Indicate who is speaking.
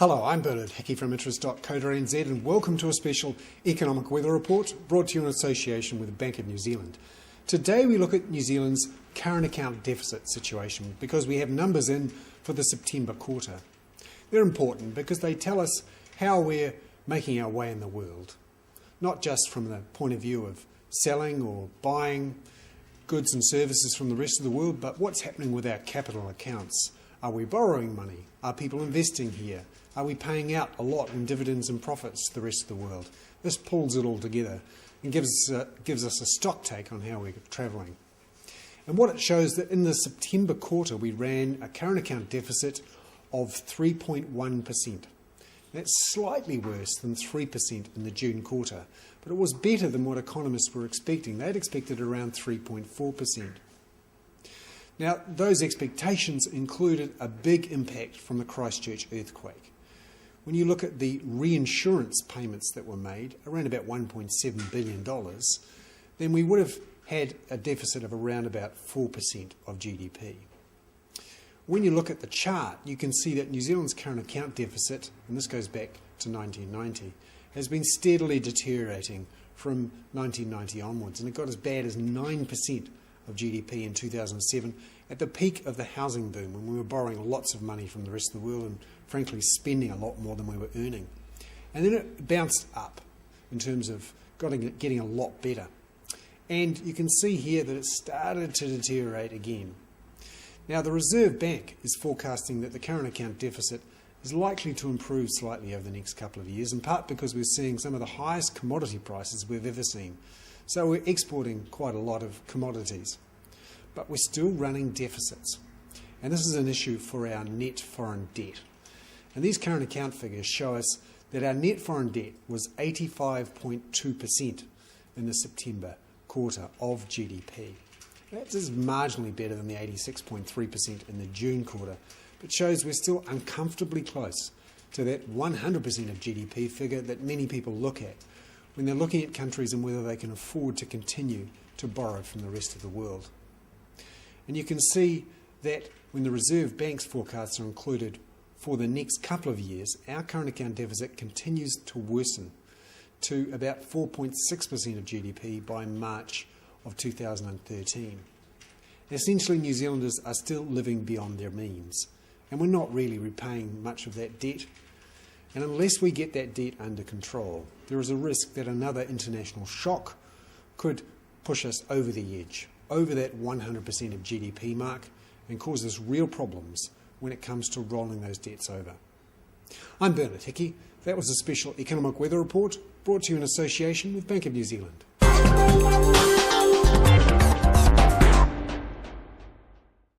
Speaker 1: Hello, I'm Bernard Hickey from interest.co.nz and welcome to a special economic weather report brought to you in association with the Bank of New Zealand. Today we look at New Zealand's current account deficit situation because we have numbers in for the September quarter. They're important because they tell us how we're making our way in the world, not just from the point of view of selling or buying goods and services from the rest of the world, but what's happening with our capital accounts. Are we borrowing money? Are people investing here? Are we paying out a lot in dividends and profits to the rest of the world? This pulls it all together and gives us a stock take on how we're travelling. And what it shows that in the September quarter we ran a current account deficit of 3.1%. That's slightly worse than 3% in the June quarter, but it was better than what economists were expecting. They'd expected around 3.4%. Now, those expectations included a big impact from the Christchurch earthquake. When you look at the reinsurance payments that were made, around about $1.7 billion, then we would have had a deficit of around about 4% of GDP. When you look at the chart, you can see that New Zealand's current account deficit, and this goes back to 1990, has been steadily deteriorating from 1990 onwards, and it got as bad as 9% of GDP in 2007 at the peak of the housing boom when we were borrowing lots of money from the rest of the world and frankly spending a lot more than we were earning. And then it bounced up in terms of getting a lot better. And you can see here that it started to deteriorate again. Now the Reserve Bank is forecasting that the current account deficit is likely to improve slightly over the next couple of years, in part because we're seeing some of the highest commodity prices we've ever seen. So we're exporting quite a lot of commodities, but we're still running deficits. And this is an issue for our net foreign debt. And these current account figures show us that our net foreign debt was 85.2% in the September quarter of GDP. That is marginally better than the 86.3% in the June quarter, but shows we're still uncomfortably close to that 100% of GDP figure that many people look at when they're looking at countries and whether they can afford to continue to borrow from the rest of the world. And you can see that when the Reserve Bank's forecasts are included for the next couple of years, our current account deficit continues to worsen to about 4.6% of GDP by March of 2013. Essentially, New Zealanders are still living beyond their means, and we're not really repaying much of that debt. And unless we get that debt under control, there is a risk that another international shock could push us over the edge, over that 100% of GDP mark, and cause us real problems when it comes to rolling those debts over. I'm Bernard Hickey. That was a special economic weather report brought to you in association with Bank of New Zealand.